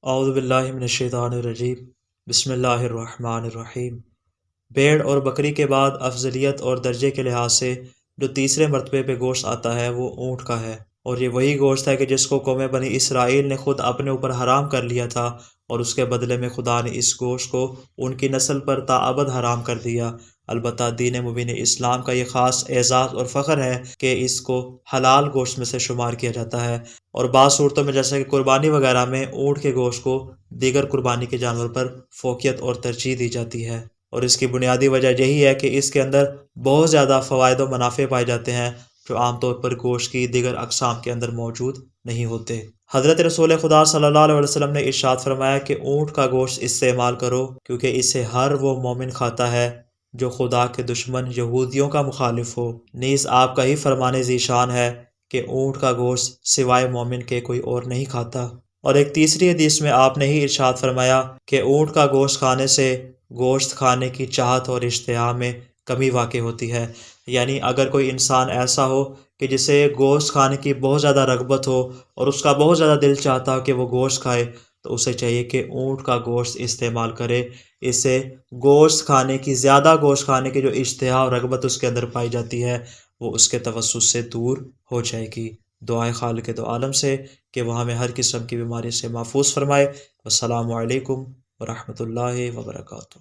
اعوذ باللہ من الشیطان الرجیم، بسم اللہ الرحمن الرحیم۔ بھیڑ اور بکری کے بعد افضلیت اور درجے کے لحاظ سے جو تیسرے مرتبے پہ گوشت آتا ہے وہ اونٹ کا ہے، اور یہ وہی گوشت ہے کہ جس کو قوم بنی اسرائیل نے خود اپنے اوپر حرام کر لیا تھا، اور اس کے بدلے میں خدا نے اس گوشت کو ان کی نسل پر تاابد حرام کر دیا۔ البتہ دین مبین اسلام کا یہ خاص اعزاز اور فخر ہے کہ اس کو حلال گوشت میں سے شمار کیا جاتا ہے، اور بعض صورتوں میں جیسا کہ قربانی وغیرہ میں اونٹ کے گوشت کو دیگر قربانی کے جانور پر فوقیت اور ترجیح دی جاتی ہے، اور اس کی بنیادی وجہ یہی ہے کہ اس کے اندر بہت زیادہ فوائد و منافع پائے جاتے ہیں جو عام طور پر گوشت کی دیگر اقسام کے اندر موجود نہیں ہوتے۔ حضرت رسول خدا صلی اللہ علیہ وسلم نے ارشاد فرمایا کہ اونٹ کا گوشت استعمال کرو، کیونکہ اسے ہر وہ مومن کھاتا ہے جو خدا کے دشمن یہودیوں کا مخالف ہو۔ نیز آپ کا ہی فرمان ذیشان ہے کہ اونٹ کا گوشت سوائے مومن کے کوئی اور نہیں کھاتا۔ اور ایک تیسری حدیث میں آپ نے ہی ارشاد فرمایا کہ اونٹ کا گوشت کھانے سے گوشت کھانے کی چاہت اور اشتہا میں کمی واقع ہوتی ہے، یعنی اگر کوئی انسان ایسا ہو کہ جسے گوشت کھانے کی بہت زیادہ رغبت ہو اور اس کا بہت زیادہ دل چاہتا ہو کہ وہ گوشت کھائے، تو اسے چاہیے کہ اونٹ کا گوشت استعمال کرے۔ اس سے گوشت کھانے کی، زیادہ گوشت کھانے کی جو اشتہا اور رغبت اس کے اندر پائی جاتی ہے، وہ اس کے توسط سے دور ہو جائے گی۔ دعائے خالق دو عالم سے کہ وہ ہمیں ہر قسم کی بیماری سے محفوظ فرمائے۔ والسلام علیکم ورحمۃ اللہ وبرکاتہ۔